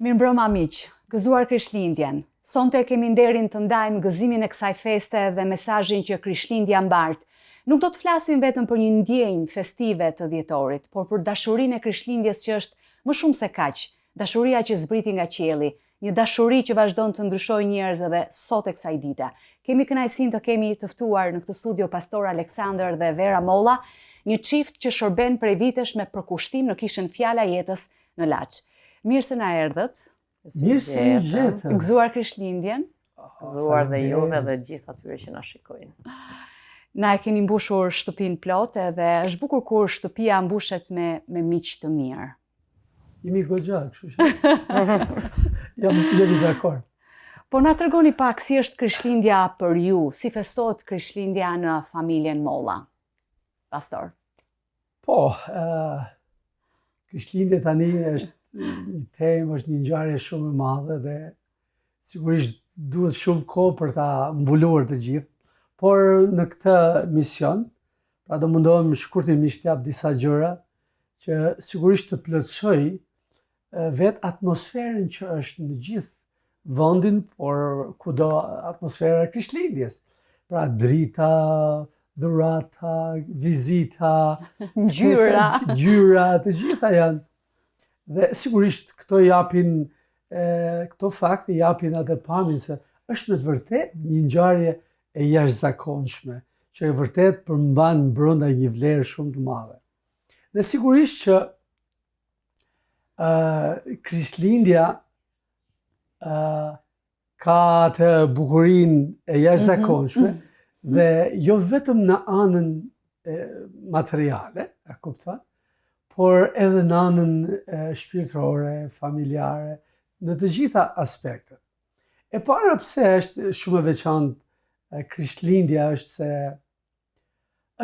Mirëmbrëma miq, gëzuar Krishtlindjen. Sonte kemi nderin të ndajmë gëzimin e kësaj feste dhe mesazhin që Krishtlindja mbart. Nuk do të flasim vetëm për një ndjenjë festive të dhjetorit, por për dashurinë e Krishtlindjes që është më shumë se kaq, dashuria që zbriti nga qielli, një dashuri që vazhdon të ndryshojë njerëz edhe sot e kësaj dite. Kemi kënaqësinë të kemi të ftuar në këtë studio pastor Aleksandër dhe Vera Molla, një çift që shërben prej vitesh me përkushtim në kishën Fjala Jetës në Laç. Mirë se na erdhët. Mirë se ju gjetët. Gëzuar Krishtlindjen. Gëzuar dhe juve dhe gjithë atyre që na shikojnë. Na e keni mbushur shtëpinë plot edhe është bukur kur shtëpia mbushet me miq të mirë. Jemi goxha, kështu që jemi dakord. Po na tregoni pak si është Krishtlindja për ju, si festohet Krishtlindja në familjen Molla. Pastor. Po, Krishtlindja tani është një temë, është një ngjarje shumë e madhe dhe sigurisht duhet shumë kohë për ta mbuluar të gjithë, por në këtë mision, pra do mundohem shkurtimisht t'jap disa gjëra që sigurisht të plotësoj vetë atmosferën që është në gjithë vendin, por kudo atmosfera e Krishtlindjes. Pra drita, dhurata, vizita, ngjyra, të gjitha janë. Dhe sigurisht këto fakte japin atë pamjen se është me të vërtet një ngjarje e jashtëzakonshme, që e vërtet përmban brenda një vlerë shumë të madhe. Dhe sigurisht që Krishtlindja ka atë bukurinë e jashtëzakonshme dhe jo vetëm në anën materiale, e kupton? Por edhe në anën shpirtërore, familjare, në të gjitha aspektet. E para pse është shumë e veçantë Krishtlindja është se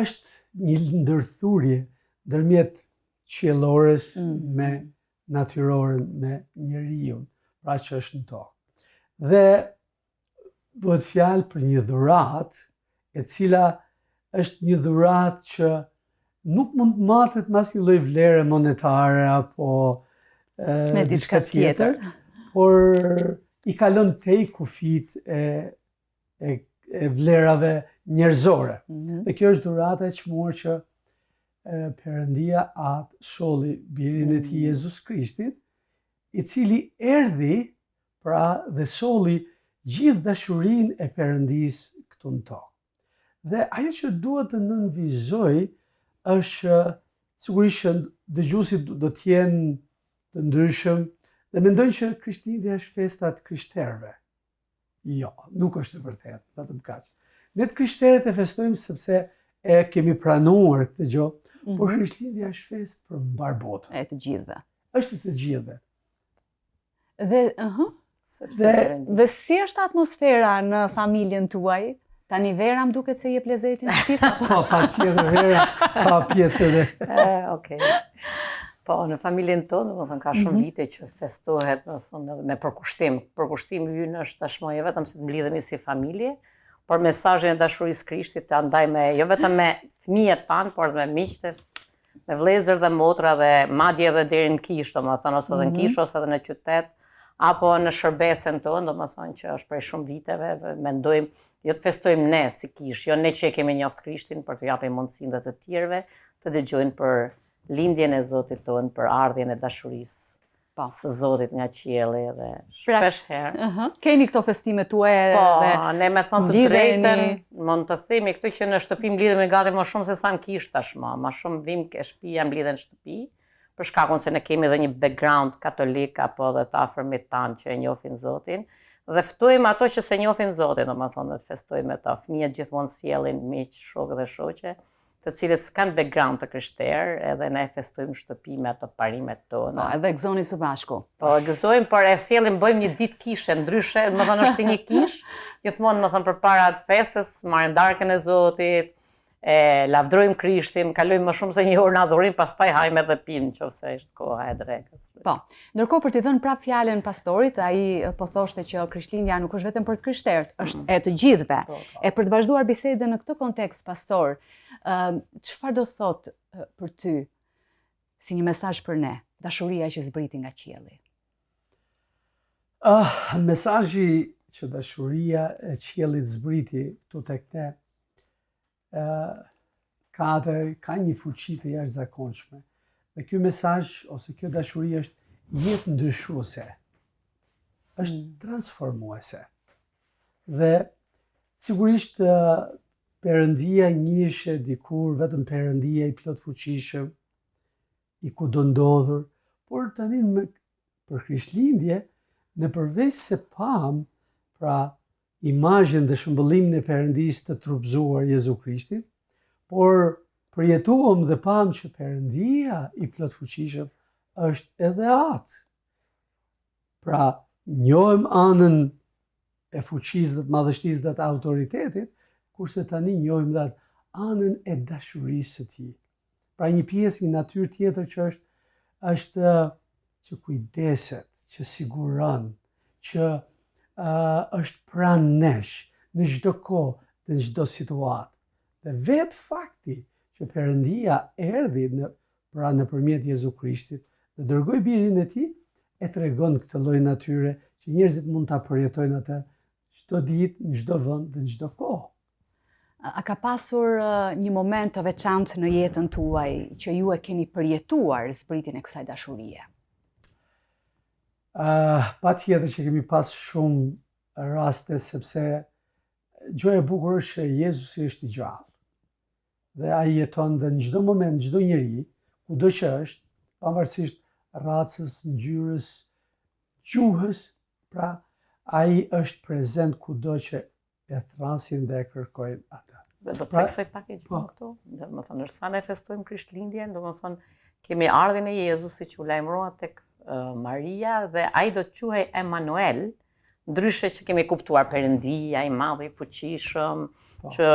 është një ndërthurje ndërmjet qiellores me natyroren, me njeriun, pra që është në tokë. Dhe duhet fjalë për një dhuratë, e cila është një dhuratë që nuk mund të matet mas një lloj vlere monetare apo me diçka tjetër, por i kalon tej kufit e vlerave njerëzore. Dhe kjo është dhurata e çmuar që Perëndia atë solli birin e tij Jezus Krishtin, i cili erdhi pra dhe solli gjithë dashurinë e Perëndisë këtu në tokë. Dhe ajo që duhet të nënvizoj është sigurisht që dëgjuesit do të jenë të ndryshëm dhe mendojnë që Krishtlindja është festa e krishterëve. Jo, nuk është e vërtetë, vetëm kaq. Ne të krishterët e festojmë sepse e kemi pranuar këtë gjë, por Krishtlindja është festë për mbar botën. E të gjithëve. Është të gjithëve. Dhe si është atmosfera në familjen tuaj? Tani Vera më duket se jep lezetin shtëpisë. Po, patjetër Vera ka pjesën e. Okej. Po, në familjen tonë, domethënë ka shumë vite që festohet, domethënë me përkushtim. Përkushtimi ynë është tashmë jo vetëm se të mblidhemi si familje, por mesazhin e dashurisë Krishtit ta ndajmë jo vetëm me fëmijët tanë, por me miqtë, me vëllezër dhe motra dhe madje edhe deri në kishë, domethënë ose edhe në kishë ose edhe në qytet, apo në shërbesen tonë, domethënë që është prej shumë viteve, mendojmë jo të festojmë ne si kishë, jo ne që e kemi njoftë Krishtin për të japim mundësinë dhe të tjerëve të dëgjojnë për lindjen e Zotit tonë, për ardhjen e dashurisë së Zotit nga qielli dhe shpesh herë. Keni këto festime tuaja? Po, ne me thonë të drejtën, mund të themi këtë që në shtëpi mblidhemi gati më shumë se sa në kishë tashmë, më shumë vim ke shtëpia mblidhen në shtëpi, për shkakun se ne kemi edhe një background katolik apo edhe të afërmit tanë që e njohin Zotin. Dhe ftojmë ato që se njohin Zotin, domethënë të festojmë me ta. Fëmijët gjithmonë sjellin miq, shokë dhe shoqe, të cilët s'kan background të krishterë, edhe ne festojmë në shtëpi me ato parimet tona. Po, edhe gëzoni së bashku. Po, gëzojmë, por e sjellim, bëjmë një ditë kishe, ndryshe, domethënë është një kishë, gjithmonë domethënë përpara atë festës, marrim darkën e Zotit, e lavdrojmë Krishtin, kalojmë më shumë se 1 orë në adhurim, pastaj hajmë edhe pimë nëse është koha e drekës. Po, ndërkohë për t'i dhënë prap fjalën pastorit, ai po thoshte që Krishtlindja nuk është vetëm për të krishterët, është e të gjithëve. E për të vazhduar bisedën në këtë kontekst pastor, çfarë do thot për ty si një mesazh për ne, dashuria që zbriti nga qielli? Mesazhi që dashuria e qiellit zbriti këtu tek ne ka një fuqi të jashtëzakonshme. Dhe ky mesazh ose kjo dashuri është jetë ndryshuese, është transformuese. Dhe sigurisht Perëndia njihej dikur vetëm Perëndia i plot fuqishëm, i kudo ndodhur, por tani për Krishtlindje, në përveç se pam pra imazhin dhe shëmbëllimin e Perëndisë të trupëzuar Jezu Krishtit, por përjetuam dhe pam që Perëndia i plot fuqishëm është edhe atë. Pra, njohim anën e fuqisë dhe të madhështisë dhe të autoritetit, kurse tani njohim dhe anën e dashurisë së tij. Pra një pjesë, një natyrë tjetër që është që kujdeset, që siguron, që është pranë nesh në çdo kohë dhe në çdo situatë. Dhe vetë fakti që Perëndia erdhi nëpërmjet Jezu Krishtit dhe dërgoi birin e tij, e tregon këtë lloj natyre që njerëzit mund ta përjetojnë atë çdo ditë, në çdo vend dhe në çdo kohë. A ka pasur një moment të veçantë në jetën tuaj që ju e keni përjetuar zbritjen e kësaj dashurie? Patjetër që kemi pas shumë raste, sepse gjëja e bukur është që Jezusi është i gjallë. Dhe ai jeton dhe në çdo moment, çdo njeri, kudo që është, pavarësisht racës, ngjyrës, gjuhës, pra ai është prezent kudo që e thrasin dhe e kërkojnë atë. Dhe do të theksoj pak e gjithë këtu. Domethënë, ndërsa ne festojmë Krishtlindjen, domethënë kemi ardhin e Jezusit që u lajmëroa tek Maria dhe ai do të quhej Emanuel, ndryshe që kemi kuptuar Perëndia i madh i fuqishëm, që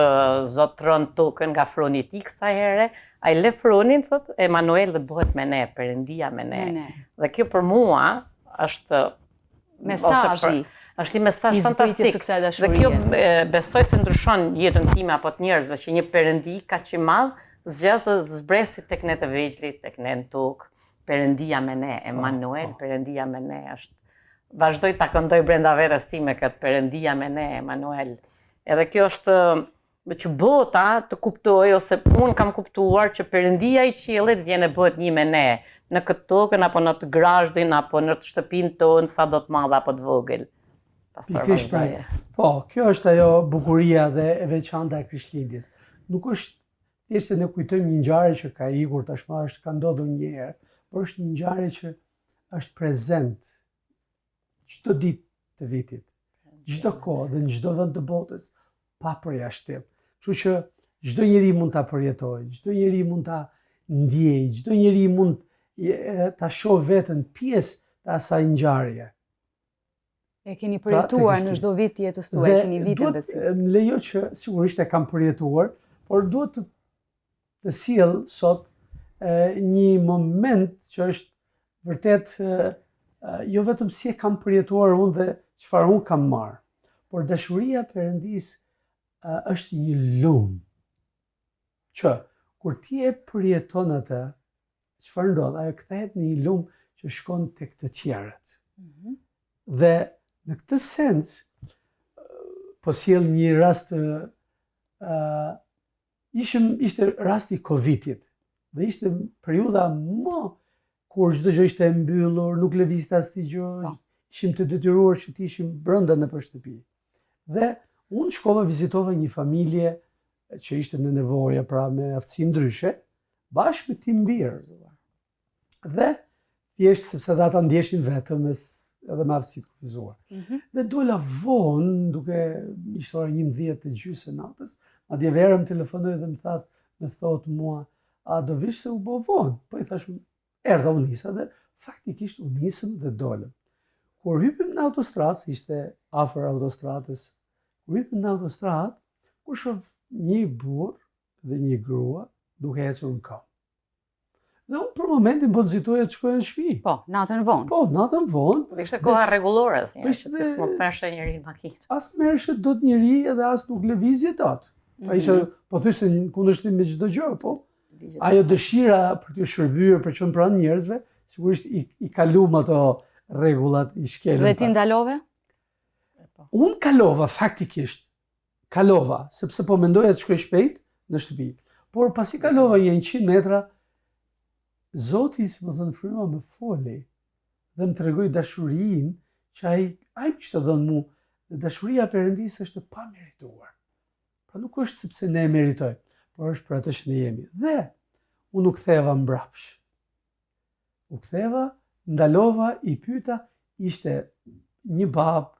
zotron tokën nga froni i tij kësaj here, ai le fronin, thot Emanuel dhe bëhet me ne, Perëndia me ne. Dhe kjo për mua është mesazhi. Është një mesazh fantastik. Dhe kjo besoj se ndryshon jetën time apo të njerëzve që një Perëndi kaq i madh zgjedh të zbresi tek ne të vegjëlit, tek ne në tokë. Perëndia me ne, Emanuel, Perëndia me ne është. Vazhdoj ta këndoj brenda vetes time këtë Perëndia me ne, Emanuel. Edhe kjo është që bota të kuptoj, ose unë kam kuptuar që Perëndia i qiellit vjen e bëhet një me ne, në këtë tokën apo në të grazhdin apo në të shtëpinë tonë, sa do të madhe apo të vogël. Pikërisht pra. Po, kjo është ajo bukuria dhe e veçanta e Krishtlindjes. Nuk është thjesht se ne kujtojmë një ngjarje që ka ikur tashmë, ka ndodhur një herë, por është një ngjarje që është prezent çdo ditë të vitit, çdo kohë dhe në çdo vend të botës, pa përjashtim. Kështu që çdo njeri mund ta përjetojë, çdo njeri mund ta ndjejë, çdo njeri mund ta shohë veten pjesë të asaj ngjarje. E keni përjetuar në çdo vit të jetës tuaj, keni vite besim. Më lejo që sigurisht e kam përjetuar, por duhet të sjell sot një moment që është vërtet jo vetëm si e kam përjetuar unë dhe çfarë unë kam marrë, por dashuria Perëndisë është një lumë që kur ti e përjeton atë, çfarë ndodh? Ajo kthehet në një lumë që shkon tek të tjerët. Dhe në këtë sens, po sjell një rast ishte rasti i Covidit. Dhe ishte periudha kur çdo gjë ishte e mbyllur, nuk lëvizte asnjë gjë, ishim të detyruar që të ishim brenda nëpër shtëpi. Dhe unë shkova vizitova një familje që ishte në nevojë, pra me aftësi ndryshe, bashkë me tim birë. Dhe thjesht sepse ata ndjeshin vetëm edhe me aftësi të kufizuar. Dhe dola vonë, duke ishte ora 11:30 natës, madje verëm telefonoi dhe më thotë mua, a do vish se u bë vonë? Po i thash, erdha u nisa dhe faktikisht u nisëm dhe dolëm. Kur hypim në autostradë, ishte afër autostradës, kur hypim në autostradë, kur shoh një burr dhe një grua duke ecur në kam. Dhe unë për momentin po nxitoja të shkoja në shtëpi. Po, natën vonë. Po, natën vonë. Po ishte koha rregullore, si Po ishte që s'mo peshe njëri në makinë. As merrshe dot njëri edhe as nuk lëvizje dot. Pa ishte, po thjesht në kundërshtim me çdo gjë, po. Ajo dëshira për të shërbyer, për të qenë pranë njerëzve, sigurisht i kalum ato rregullat, i shkelën. Dhe ti ndalove? Unë kalova, faktikisht. Kalova, sepse po mendoja të shkoj shpejt në shtëpi. Por pasi kalova 100 metra, Zoti, si më thënë fryma, më foli dhe më tregoi dashurinë që ai kishte dhënë mua. Dhe dashuria e Perëndisë është e pamerituar. Pra nuk është sepse ne e meritojmë, por është për atë që ne jemi. Dhe unë u ktheva mbrapsh. U ktheva, ndalova, i pyeta, ishte një bab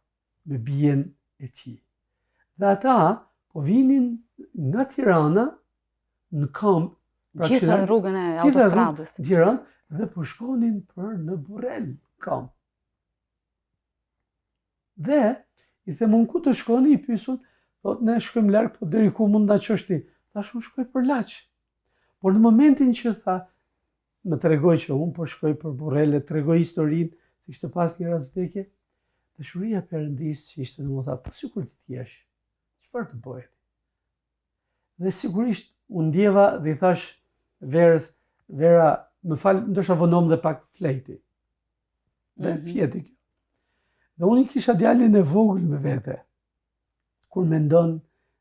me bien e tij. Dhe ata po vinin nga Tirana në kamp. Gjithë në rrugën e autostradës. Tiranë dhe po shkonin për në Burrel, kamp. Dhe i them unë ku të shkoni, i pyesun, thot ne shkojmë larg, po deri ku mund na çosh ti? Thash unë shkoj për Laç. Por në momentin që tha, më tregoi që unë po shkoj për Burrel, tregoi historinë se kishte pas një rastëke, dashuria e Perëndisë që ishte domethënë, po sikur ti jesh, çfarë të bëhet? Dhe sigurisht unë ndjeva dhe i thash Verës, Vera, më fal, ndoshta vonom dhe pak flejti. Dhe fjeti kjo. Dhe unë i kisha djalin e vogël me vete. Kur mendon,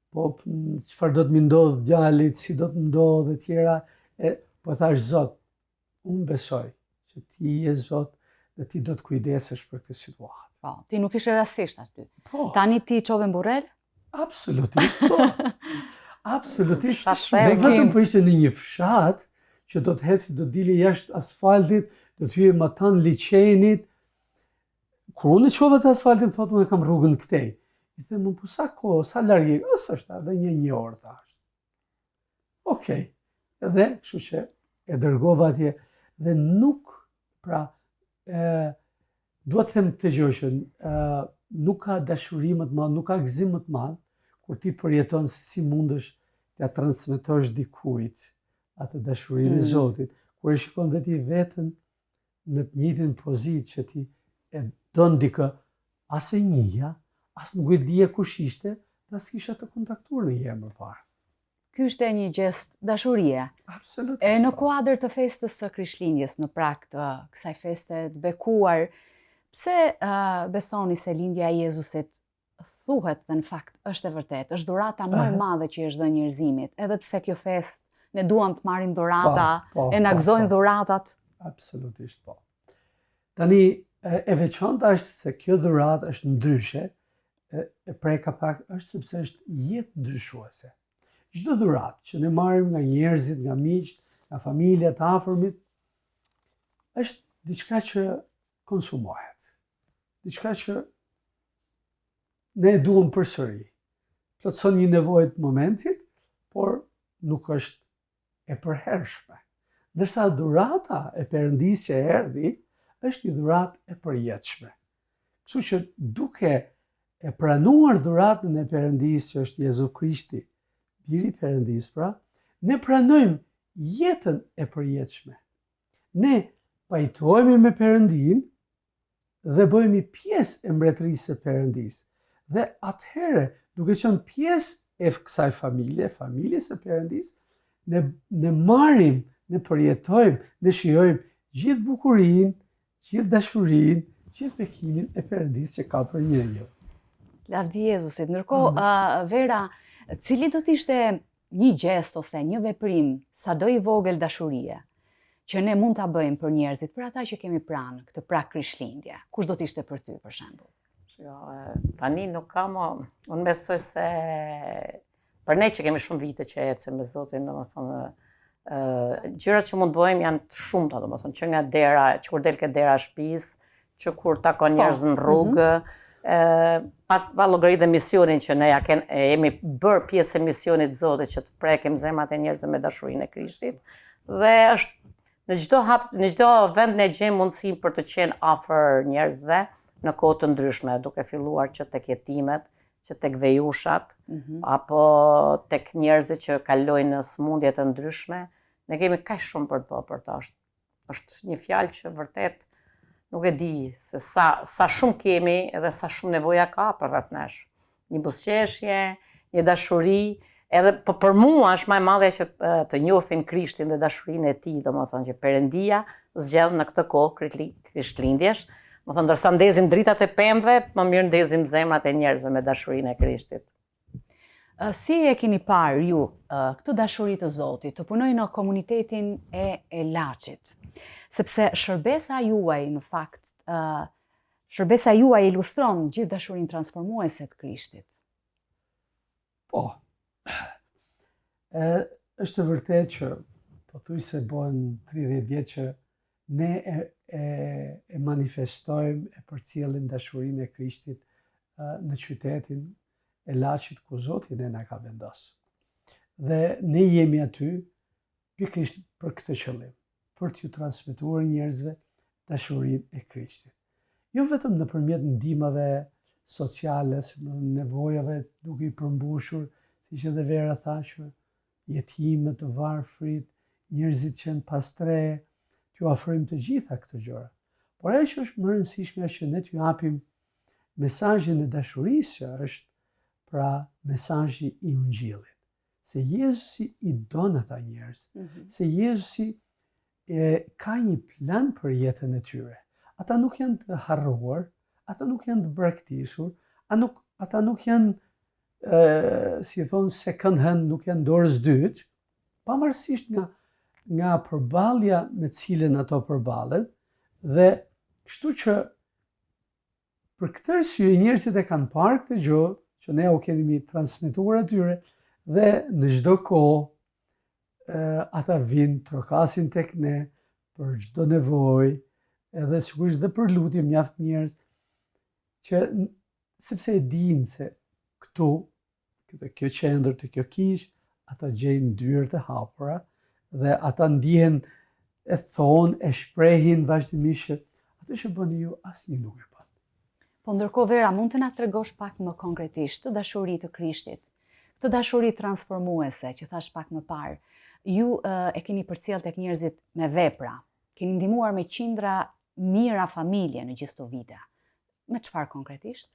po çfarë do të më ndodh djalit, si do të ndodh dhe tjera, po thash Zot, unë besoj që ti je Zot dhe ti do të kujdesesh për këtë situatë. Po, ti nuk ishe rastisht aty. Po. Tani ti çove në Burrel? Absolutisht, po. Absolutisht. Fshat Dhe vetëm po ishte në një fshat që do të heci, do të dili jashtë asfaltit, do të hyje matan liçenit. Kur unë çova të asfaltit, thotë unë kam rrugën këtej. I them, po sa kohë, sa larg je? Është edhe një orë thash. Okej. Edhe kështu që e dërgova atje dhe nuk, pra, duhet të them këtë gjë që nuk ka dashuri më të madh, nuk ka gëzim më të madh kur ti përjeton se si mundesh t'ia transmetosh dikujt atë dashurinë e Zotit, kur e shikon dhe ti veten në të njëjtin pozitë që ti e don dikë, as e njihja, as nuk e dija kush ishte, dhe as kisha të kontaktuar në herë më parë. Ky ishte një gjest dashurie. Absolutisht. E në kuadër të festës së Krishtlindjes, në prag të kësaj feste të bekuar, pse besoni se lindja e Jezusit thuhet dhe në fakt është e vërtet, është dhurata më e madhe që është dhënë njerëzimit, edhe pse kjo festë ne duam të marrim dhurata, e na gëzojnë dhuratat. Absolutisht po. Tani e veçanta është se kjo dhuratë është ndryshe, e preka pak është sepse është jetë ndryshuese. Çdo dhuratë që ne marrim nga njerëzit, nga miqt, nga familja të afërmit, është diçka që konsumohet. Diçka që ne e duam përsëri. Plotëson një nevojë të momentit, por nuk është e përhershme. Ndërsa dhurata e Perëndisë që erdhi është një dhuratë e përjetshme. Kështu që duke e pranuar dhuratën e Perëndisë që është Jezu Krishti, Biri i Perëndisë, pra, ne pranojmë jetën e përjetshme. Ne pajtohemi me Perëndin dhe bëhemi pjesë e mbretërisë së Perëndisë. Dhe atëherë, duke qenë pjesë e kësaj familjes së Perëndisë, ne marrim, ne përjetojmë, ne shijojmë gjithë bukurinë, gjithë dashurinë, gjithë bekimin e Perëndisë që ka për njeriu. Lavdi Jezusit. Ndërkohë, Vera, cili do të ishte një gjest ose një veprim, sado i vogël dashurie, që ne mund ta bëjmë për njerëzit, për ata që kemi pranë këtë prag Krishtlindje? Kush do të ishte për ty, për shembull? Tani nuk kam, unë besoj se për ne që kemi shumë vite që ecëm me Zotin, domethënë gjërat që mund të bëjmë janë të shumta, domethënë që nga dera, që kur del ke dera e shtëpisë, që kur takon njerëz në rrugë, pa llogarit dhe misionin që ne jemi bërë pjesë e misionit të Zotit që të prekim zemrat e njerëzve me dashurinë e Krishtit, dhe është në çdo vend ne gjejmë mundësi për të qenë afër njerëzve në kohë të ndryshme, duke filluar që tek jetimet, që tek vejushat, apo tek njerëzit që kalojnë në smundje të ndryshme, ne kemi kaq shumë për të bërë për ta. Është një fjalë që vërtet nuk e di se sa shumë kemi edhe sa shumë nevoja ka për rreth nesh. Një buzëqeshje, një dashuri, edhe për mua është më e madhe që të njohin Krishtin dhe dashurinë e tij, domethënë që Perëndia zgjedh në këtë kohë Krishtlindjesh. Domethënë ndërsa ndezim dritat e pemëve, më mirë ndezim zemrat e njerëzve me dashurinë e Krishtit. Si e keni parë ju këtë dashuri të Zotit, të punoj në komunitetin e Laçit? Sepse shërbesa juaj, në fakt, shërbesa juaj ilustron gjithë dashurinë transformuese të Krishtit. Po, është vërtet që pothuajse bën 30 vjet që ne e manifestojmë, e përcjellim dashurinë e Krishtit në qytetin e Laçit ku Zoti ne na ka vendosur. Dhe ne jemi aty pikërisht për këtë qëllim, për t'ju transmetuar njerëzve dashurinë e Krishtit. Jo vetëm nëpërmjet ndihmave sociale, nevojave duke i përmbushur, siç edhe Vera tha, që jetimët, të varfrit, njerëzit që janë pas tre, t'ju ofrojmë të gjitha këto gjëra. Por ajo që është më e rëndësishme është që ne t'ju japim mesazhin e dashurisë, që është pra mesazhi i Ungjillit. Se Jezusi i don ata njerëz, se Jezusi ka një plan për jetën e tyre. Ata nuk janë të harruar, ata nuk janë të braktisur, ata nuk janë, si thonë, second hand, nuk janë dorës dytë, pavarësisht nga përballja me cilën ato përballen, dhe kështu që për këtë arsye njerëzit e kanë parë këtë gjë, që ne u kemi transmetuar atyre, dhe në çdo kohë ata vinë, trokasin tek ne për çdo nevojë, edhe sigurisht dhe për lutje mjaft njerëz, që sepse e dinë se këtu, kjo qendër, të kjo kish, ata gjejnë dyert e hapura, dhe ata ndihen, e thonë, e shprehin vazhdimisht që atë që bëni ju asnjë nuk e bën. Po ndërkohë Vera, mund të na tregosh pak më konkretisht të dashurinë të Krishtit, këtë dashuri transformuese që thash pak më parë, ju e keni përcjell tek njerëzit me vepra, keni ndihmuar me qindra mijëra familje në gjithë këto vite. Me çfarë konkretisht?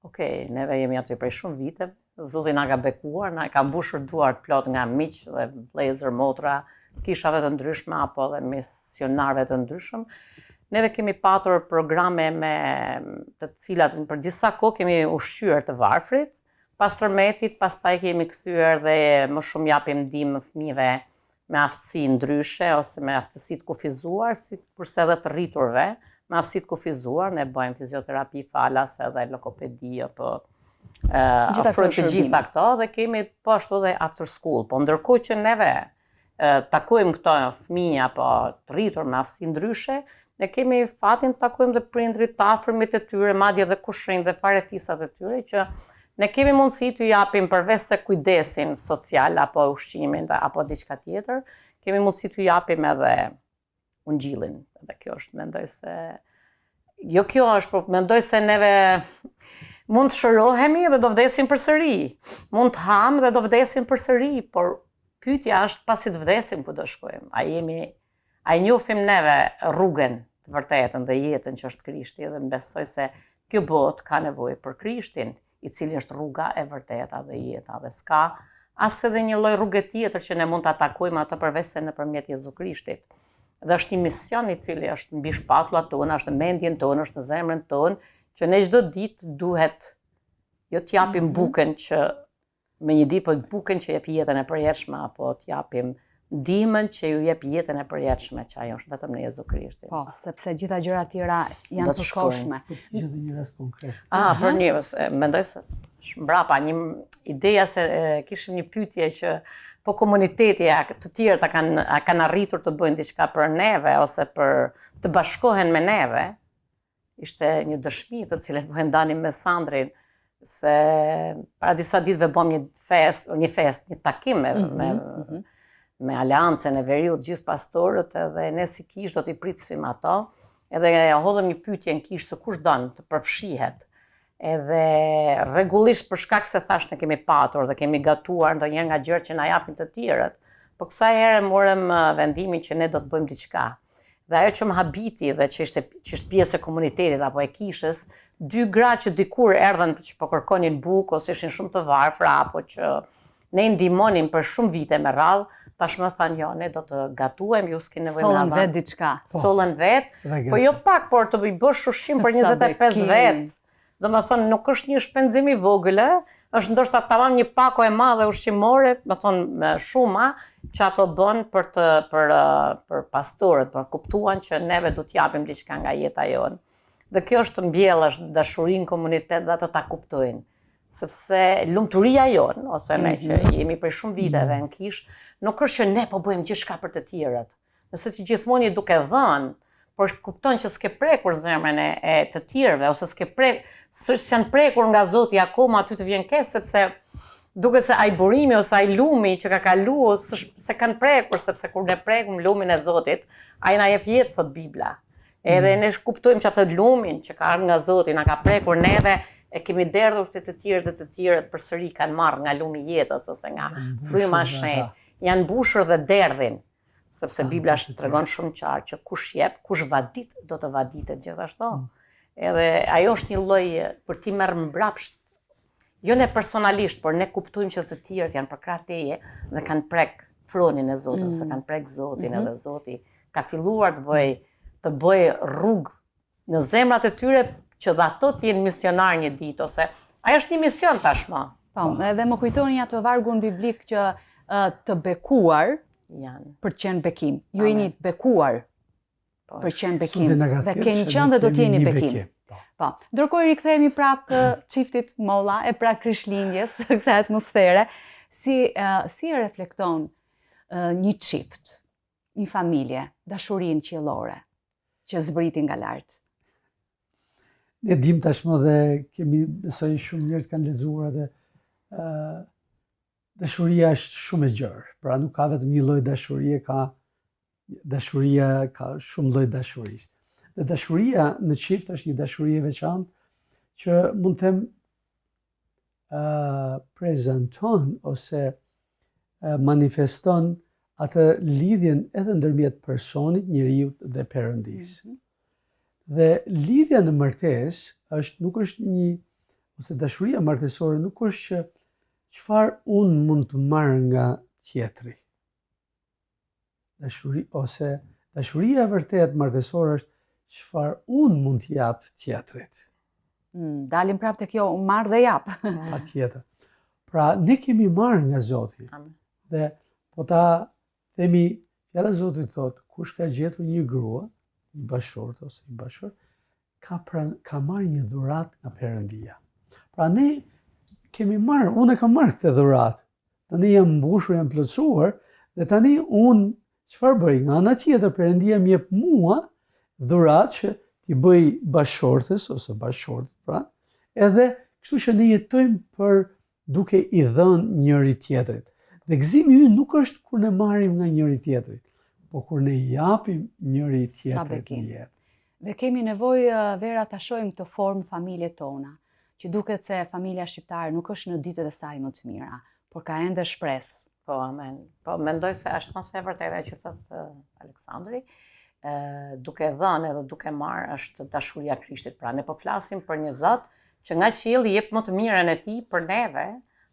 Okej, neve jemi aty prej shumë viteve. Zoti na ka bekuar, na ka mbushur duart plot nga miq dhe vëllezër, motra, kishave të ndryshme apo dhe misionarëve të ndryshëm. Neve kemi patur programe me të cilat për disa kohë kemi ushqyer të varfrit, pas tërmetit, pastaj kemi kthyer dhe më shumë japim ndihmë fëmijëve me aftësi ndryshe ose me aftësi të kufizuar, kurse edhe të rriturve me aftësi të kufizuar, ne bëjmë fizioterapi, falas edhe logopedi apo ofrojmë të gjitha këto dhe kemi po ashtu edhe after school, po ndërkohë që neve takojmë këto fëmijë apo të rritur me aftësi ndryshe, ne kemi fatin të takojmë dhe prindrit të afërmit e tyre, madje dhe kushrinjt dhe farefisat e tyre, që ne kemi mundësi t'ju japim përveç se kujdesin social apo ushqimin apo diçka tjetër, kemi mundësi t'ju japim edhe ungjillin. Dhe kjo është, mendoj se jo kjo është, por mendoj se neve mund të shërohemi dhe do vdesim përsëri. Mund të ham dhe do vdesim përsëri, por pyetja është pasi të vdesim ku do shkojmë. A i njohim neve rrugën të vërtetën dhe jetën që është Krishti, dhe besoj se kjo botë ka nevojë për Krishtin, i cili është rruga e vërteta dhe jeta, dhe s'ka as edhe një lloj rrugë tjetër që ne mund ta takojmë atë përveç se nëpërmjet Jezu Krishtit. Dhe është një mision i cili është mbi shpatullat tona, është në mendjen tonë, është në zemrën tonë, që ne çdo ditë duhet jo t'japim bukën që me një ditë, po bukën që jep jetën e përjetshme, apo t'japim ndihmën që ju jep jetën e përjetshme, që ajo është vetëm në Jezu Krishtin. Po, sepse gjitha gjërat tjera janë të shkoshme. Gjithë një rast konkret. Për një, mendoj se mbrapa, një ideja se kishim një pyetje që po komuniteti të tjerë kanë arritur të bëjnë diçka për neve ose për të bashkohen me neve, ishte një dëshmi të cilën po e ndanim me Sandrin, se para disa ditëve bëm një takim me aleancën e Veriut, gjithë pastorët, edhe ne si kish do t'i pritsim ato, edhe hodhëm një pyetje në kish se kush don të përfshihet. Edhe rregullisht për shkak se thash ne kemi patur dhe kemi gatuar ndonjëherë nga gjërat që na japin të tjerët, po kësaj here morëm vendimin që ne do të bëjmë diçka. Dhe ajo që më habiti dhe që ishte pjesë e komunitetit apo e kishës, 2 gra që dikur erdhen që po kërkonin bukë ose ishin shumë të varfra apo që ne i ndihmonin për shumë vite me radhë, tashmë thanë jo, ne do të gatuajmë, ju s'keni nevojë na Sollën vetë diçka. Sollën vetë, po jo pak, por të bësh ushqim për 25 vetë. Do më thonë, nuk është një shpenzim i vogël, është ndoshta tamam një pako e madhe ushqimore, më thonë me shuma, që ato bën për pastorët, për kuptuan që neve du t'japim diçka nga jeta jonë. Dhe kjo është të mbjellësh dashurinë komunitet dhe ato ta kuptojnë. Sepse lumturia jonë, ose ne që jemi prej shumë viteve në kish, nuk është që ne po bëjmë gjithçka për të tjerët. Nëse ti gjithmonë je duke dhënë, por kupton që s'ke prekur zemrën e të tjerëve, ose s'janë prekur nga Zoti akoma, aty të vjen keq, sepse duket se ai burimi ose ai lumi që ka kaluar se kanë prekur, sepse kur ne prekum lumin e Zotit, ai na jep jetë, thot Bibla. Edhe ne kuptojmë që atë lumin që ka ardhur nga Zoti na ka prekur neve, e kemi derdhur të tjerët dhe të tjerët përsëri kanë marrë nga lumi i jetës ose nga fryma e shenjtë. Janë mbushur dhe derdhin. Sepse Bibla tregon shumë qartë që kush jep, kush vadit, do të vaditet gjithashtu. Edhe ajo është një lloj për ti merr mbrapsht. Jo ne personalisht, por ne kuptojmë që të tjerët janë përkrah teje dhe kanë prek fronin e Zotit, ose kanë prek Zotin, edhe Zoti ka filluar të bëj rrugë në zemrat e tyre që dhe ato të jenë misionar një ditë, ose ajo është një mision tashmë. Po, edhe më kujtoni atë vargun biblik që të bekuar për të qenë bekim. Ju jeni të bekuar për të qenë bekim. Dhe keni qenë dhe do t'jeni bekim. Po. Ndërkohë i rikthehemi prapë çiftit Molla e pra Krishtlindjes, kësaj atmosfere, si e reflekton një çift, një familje, dashurinë qiellore që zbritin nga lart. Ne dim tashmë dhe kemi, besoj shumë njerëz kanë lexuar dhe dashuria është shumë e gjerë, pra nuk ka vetëm një lloj dashurie, dashuria ka shumë lloj dashurisë. Dhe dashuria në çift është një dashuri e veçantë që mund të them prezanton ose manifeston atë lidhjen edhe ndërmjet personit, njeriu dhe Perëndisë. Dhe lidhja në martesë nuk është ose dashuria martesore nuk është që çfarë unë mund të marr nga tjetri. Dashuria e vërtet martesore është çfarë unë mund t'i jap tjetrit. Dalim prapë te kjo marr dhe jap. Patjetër. Pra ne kemi marrë nga Zoti. Dhe po ta themi, fjala e Zotit thotë, kush ka gjetur një grua, një bashkëshortë ose një bashkëshort, ka marrë një dhuratë nga Perëndia. Pra ne kemi marrë, unë e kam marrë këtë dhuratë. Tani jam mbushur, jam plotësuar, dhe tani unë çfarë bëj? Nga ana tjetër Perëndia më jep mua dhuratë që t'i bëj bashkëshortes ose bashkëshortit, pra, edhe kështu që ne jetojmë për duke i dhënë njëri tjetrit. Dhe gëzimi ynë nuk është kur ne marrim nga njëri tjetrit, po kur ne japim njëri tjetrit në jetë. Dhe kemi nevojë vera ta shohim këtë formë familjet tona, që duket se familja shqiptare nuk është në ditët e saj më të mira, por ka ende shpresë. Po, amen. Po, mendoj se është mos e vërtetë që thotë Aleksandri, duke dhënë edhe duke marrë është dashuria e Krishtit. Pra ne po flasim për një Zot që nga qielli jep më të mirën e tij për neve,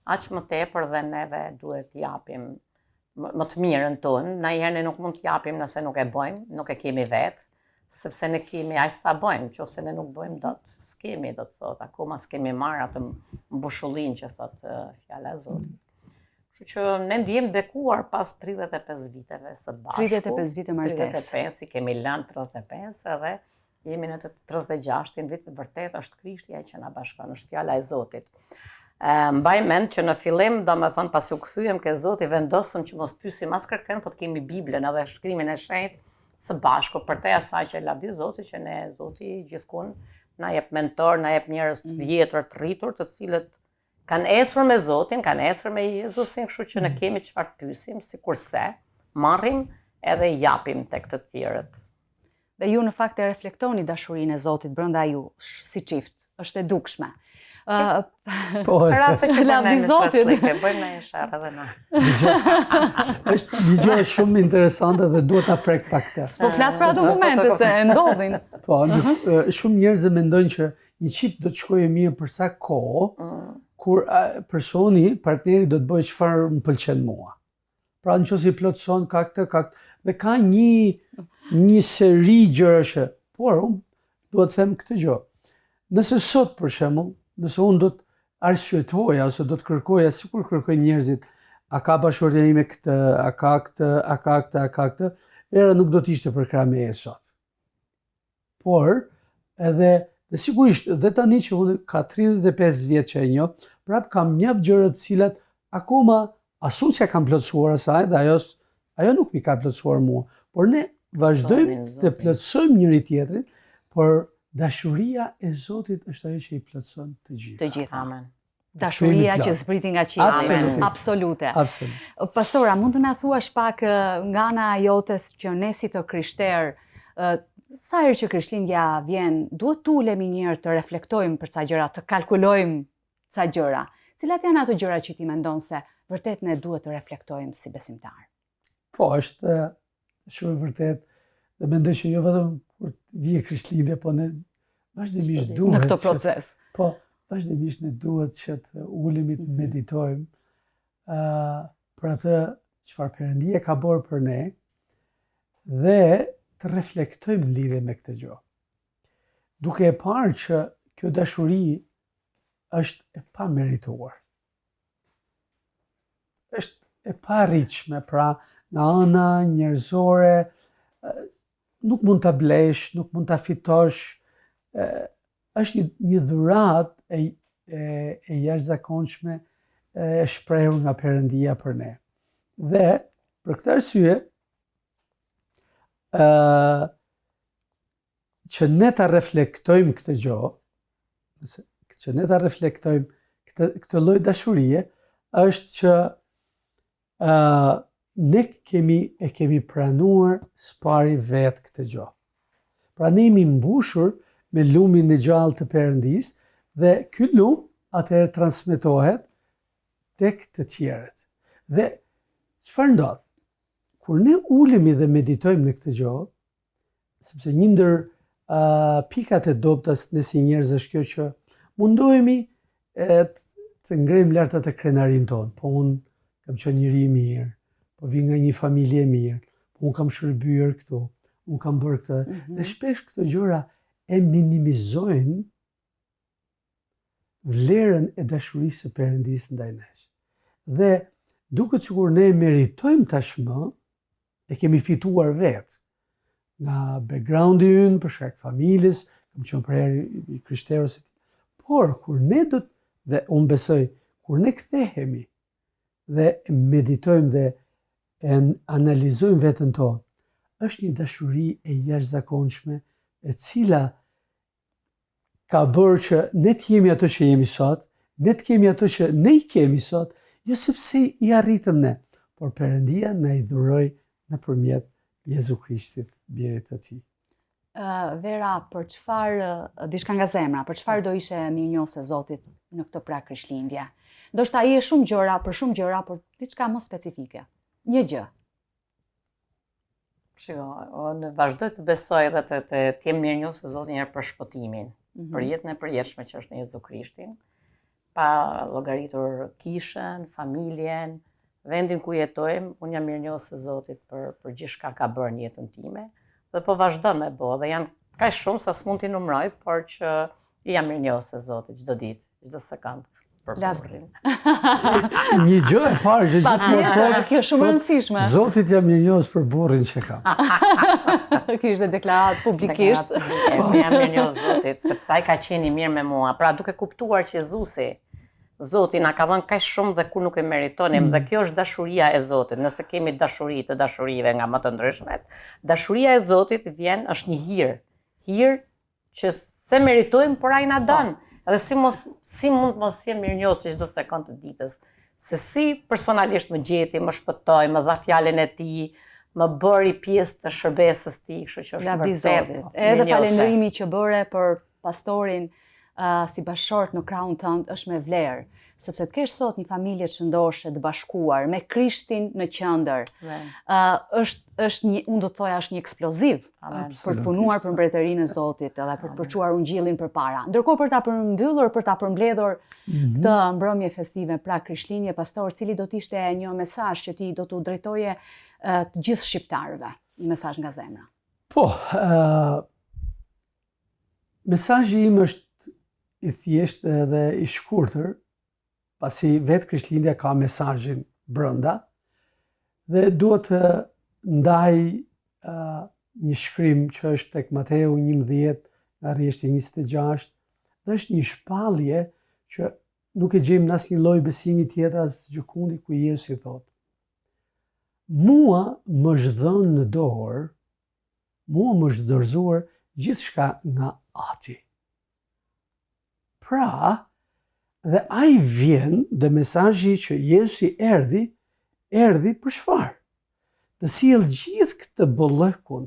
aq më tepër dhe neve duhet t'i japim më të mirën tonë. Ndonjëherë ne nuk mund t'japim nëse nuk e bëjmë, nuk e kemi vetë, sepse ne kemi aq sa bëjmë, nëse ne nuk bëjmë dot s'kemi, do të thotë, akoma s'kemi marrë atë mbushullin që thotë fjala e Zotit. Kështu që ne ndiem bekuar pas 35 viteve së bashku. 35 vite martesë. 35, i kemi lënë 35 edhe jemi në të 36-in vit, vërtet është Krishti ai që na bashkon, është fjala e Zotit. Mbaj mend që në fillim, domethënë pasi u kthyem ke Zoti, vendosëm që mos pyesim as kërkën, po të kemi Biblën edhe shkrimin e shenjtë së bashku, për te asaj që lavdi Zoti, që ne Zoti gjithkund na jep mentor, na jep njerëz të vjetër, të rritur, të cilët kanë ecur me Zotin, kanë ecur me Jezusin, kështu që ne kemi çfarë pyesim, sikurse marrim edhe japim tek të tjerët. Dhe ju në fakt e reflektoni dashurinë e Zotit brenda jush si çift, është e dukshme. Raste që Lavdi Zotit. bëjmë në sharë edhe na. Është një gjë shumë interesante dhe duhet ta prek pak këtë. Po flas për ato momente se ndodhin. Po, shumë njerëz mendojnë që një çift do të shkojë mirë për sa kohë, kur personi, partneri do të bëjë çfarë më pëlqen mua. Pra nëse i plotëson ka këtë, dhe ka një seri gjërash, por unë duhet të them këtë gjë. Nëse sot për shembull, nëse unë do të arsyetoja ose do të kërkoja sikur kërkojnë njerëzit, a ka bashkëortja ime këtë, a ka këtë, era nuk do të ishte për krah meje sot. Por edhe dhe sigurisht dhe tani që unë ka 35 vjet që e njoh, prap kam mjaft gjëra të cilat akoma asnjë s'ja kam plotësuar asaj dhe ajo nuk mi ka plotësuar mua. Por ne vazhdojmë të plotësojmë njëri tjetrin, por dashuria e Zotit është ajo që i plotëson të gjitha. Të gjitha, amen. Dashuria që zbriti nga qielli. Absolute. Pastora, mund të na thuash pak nga ana jote që ne si të krishterë, sa herë që Krishtlindja vjen, duhet të ulemi një herë të reflektojmë për ca gjëra, të kalkulojmë ca gjëra. Cilat janë ato gjëra që ti mendon se vërtet ne duhet të reflektojmë si besimtar? Po, është shumë e vërtet. Dhe mendoj që jo vetëm kur vije Krishtlindja, po ne vazhdimisht duhet në këtë proces. Po, vazhdimisht ne duhet që të ulemi të meditojmë për atë çfarë Perëndia ka bërë për ne dhe të reflektojmë lidhje me këtë gjë. Duke e parë që kjo dashuri është e pamerituar. Është e paarritshme, pra nga ana njerëzore, nuk mund ta blesh, nuk mund ta fitosh. Është një dhuratë e jashtëzakonshme e shprehur nga Perëndia për ne. Dhe për këtë arsye që ne ta reflektojmë këtë gjë, që ne ta reflektojmë këtë lloj dashurie, është që ne kemi pranuar s'pari vetë këtë gjë. Pra ne jemi mbushur me lumin e gjallë të Perëndisë dhe ky lum atëherë transmetohet tek të tjerët. Dhe çfarë ndodh? Kur ne ulemi dhe meditojmë në këtë gjë, sepse një ndër pikat e dobta ne si njerëz është kjo që mundohemi të ngrejmë lart atë krenarin tonë. Po unë kam qenë njëri i mirë, po vi nga një familje e mirë, po unë kam shërbyer këtu, unë kam bërë këtë. Dhe shpesh këto gjëra e minimizojnë vlerën e dashurisë së Perëndisë ndaj nesh. Dhe duket sikur ne meritojmë tashmë, e kemi fituar vetë nga backgroundi ynë, për shkak familjes, kam qenë prerë i krishterës. Por kur ne dhe unë besoj, kur ne kthehemi dhe meditojmë dhe analizojmë veten tonë, është një dashuri e jashtëzakonshme e cila ka bërë që ne të jemi ato që jemi sot, ne të kemi ato që ne i kemi sot, jo sepse i arritëm ne, por Perëndia na i dhuroi nëpërmjet Jezu Krishtit, birit të tij. Vera, për çfarë, diçka nga zemra, për çfarë do ishe mirënjohës e Zotit në këtë pra Krishtlindje? Ndoshta ai është për shumë gjëra, por diçka më specifike. Një gjë. Shiko, unë vazhdoj të besoj dhe të jem mirënjohës e Zotit njëherë për shpëtimin, për jetën e përjetshme që është në Jezu Krishtin, pa llogaritur kishën, familjen, vendin ku jetojmë, unë jam mirënjohës e Zotit për gjithçka ka bërë në jetën time, dhe po vazhdon me bë, dhe janë kaq shumë sa s'mund t'i numëroj, por që jam mirënjohës e Zotit çdo ditë, çdo sekond për burrin. Një gjë e parë që gjithmonë kjo është shumë e rëndësishme. Zotit jam mirënjohës për burrin që kam. Ky ishte deklaratë publikisht. Jam mirënjohës Zotit, sepse ai ka qenë i mirë me mua. Pra duke kuptuar që Zoti na ka dhënë kaq shumë dhe kur nuk e meritonim, dhe kjo është dashuria e Zotit. Nëse kemi dashuri të dashurive nga më të ndryshmet, dashuria e Zotit është një hir që se meritojmë, por ai na don. Edhe si mund mos jem mirënjohës çdo sekond të ditës, se si personalisht më gjeti, më shpëtoi, më dha fjalën e tij, më bëri pjesë të shërbesës tij, kështu që është vërtet. Edhe falënderimi që bëre për pastorin si bashkëshort në krahun tënd është me vlerë, sepse të kesh sot një familje të shëndoshe, të bashkuar, me Krishtin në qendër, është një, unë do të thoja, është një eksploziv për të punuar për mbretërinë e Zotit edhe për të përçuar ungjillin përpara. Ndërkohë për ta përmbyllur, për ta përmbledhur këtë mbrëmje festive pra Krishtlindje, pastor, cili do të ishte një mesazh që ti do t'u drejtoje të gjithë shqiptarëve, një mesazh nga zemra? Po, mesazhi im është i thjeshtë dhe i shkurtër, pasi vetë Krishtlindja ka mesazhin brenda, dhe duhet të ndaj një shkrim që është tek Mateu 11, nga rrjedhti 26, dhe është një shpallje që nuk e gjejmë në asnjë lloj besimi tjetër as gjikundi, ku Jezusi thotë: Mua më është dhënë në dorë, mua më është dorëzuar gjithçka nga Ati. Pra, dhe ai vjen dhe mesazhi që Jezusi erdhi për çfarë? Të sjell gjithë këtë bollëkun,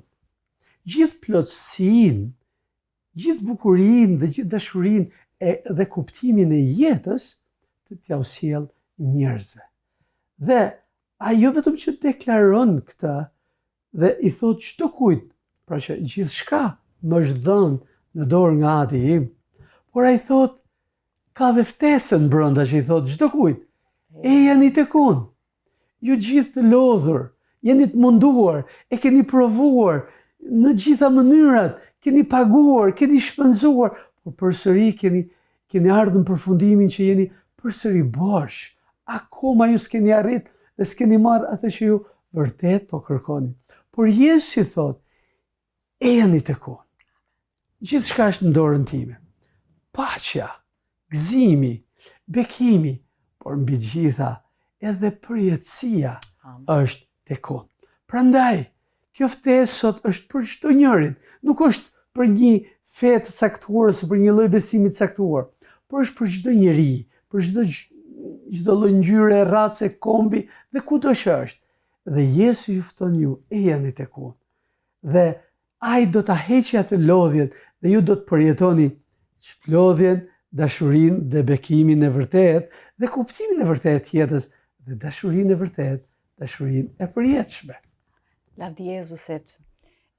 gjithë plotësinë, gjithë bukurinë dhe gjithë dashurinë dhe kuptimin e jetës të t'ja u sjell njerëzve. Dhe ai jo vetëm që deklaron këtë dhe i thot çdo kujt, pra që gjithçka më është dhënë në dorë nga Ati im, por ai thot ka dhe ftesën brenda që i thot çdo kujt: jeni tek unë, ju gjithë të lodhur, jeni të munduar, e keni provuar në gjitha mënyrat, keni paguar, keni shpenzuar, por përsëri keni ardhur në përfundimin që jeni përsëri bosh. Akoma ju s'keni arrit dhe s'keni marrë atë që ju vërtet po kërkoni. Por Jezusi thot: jeni tek unë. Gjithçka është në dorën time. Paqja, gëzimi, bekimi, por mbi të gjitha edhe përjetësia është tek unë. Prandaj, kjo ftesë sot është për çdo njërin, nuk është për një fe të caktuar ose për një lloj besimi të caktuar, por është për çdo njeri, për çdo lloj ngjyre, race, kombi dhe kudo që është. Dhe Jesu ju fton ju: jeni tek unë. Dhe ai do ta heqë atë lodhjen dhe ju do të përjetoni shplodhjen, dashurinë dhe bekimin e vërtet dhe kuptimin e vërtet të jetës dhe dashurinë e vërtet, dashurinë e përjetshme. Lavdi Jezusit.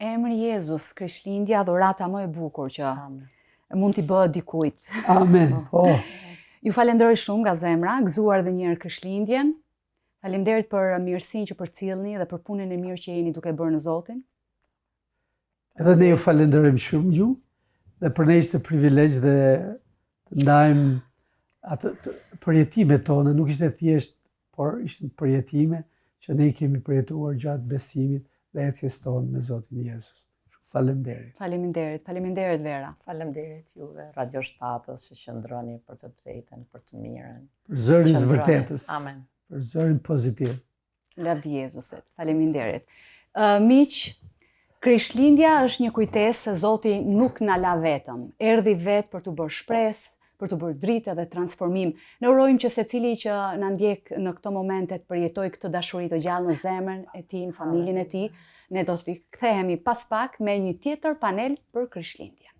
Emri Jezus, Krishtlindja, dhurata më e bukur që mund t'i bëhet dikujt. Amen. Po. Ju falenderoj shumë nga zemra, gëzuar edhe një herë Krishtlindjen. Faleminderit për mirësinë që përcjellni dhe për punën e mirë që jeni duke bërë në Zotin. Edhe ne ju falenderojmë shumë ju, dhe për ne ishte privilegj dhe të ndajmë atë përjetimet tona, nuk ishte thjesht, por ishte përjetime që ne i kemi përjetuar gjatë besimit dhe ecjes tonë me Zotin Jezus. Faleminderit. Faleminderit Vera. Faleminderit juve, Radio Shtatës, që qëndroni për të drejtën, për të mirën. Për zërin e vërtetës. Amen. Për zërin pozitiv. Lavdi Jezusit. Faleminderit. Miq, Krishtlindja është një kujtesë se Zoti nuk na la vetëm. Erdhi vetë për të bërë shpresë, për të bërë dritë dhe transformim. Ne urojmë që secili që na ndjek në këto momente të përjetojë këtë dashuri të gjallë në zemrën e tij, në familjen e tij. Ne do të kthehemi pas pak me një tjetër panel për Krishtlindjen.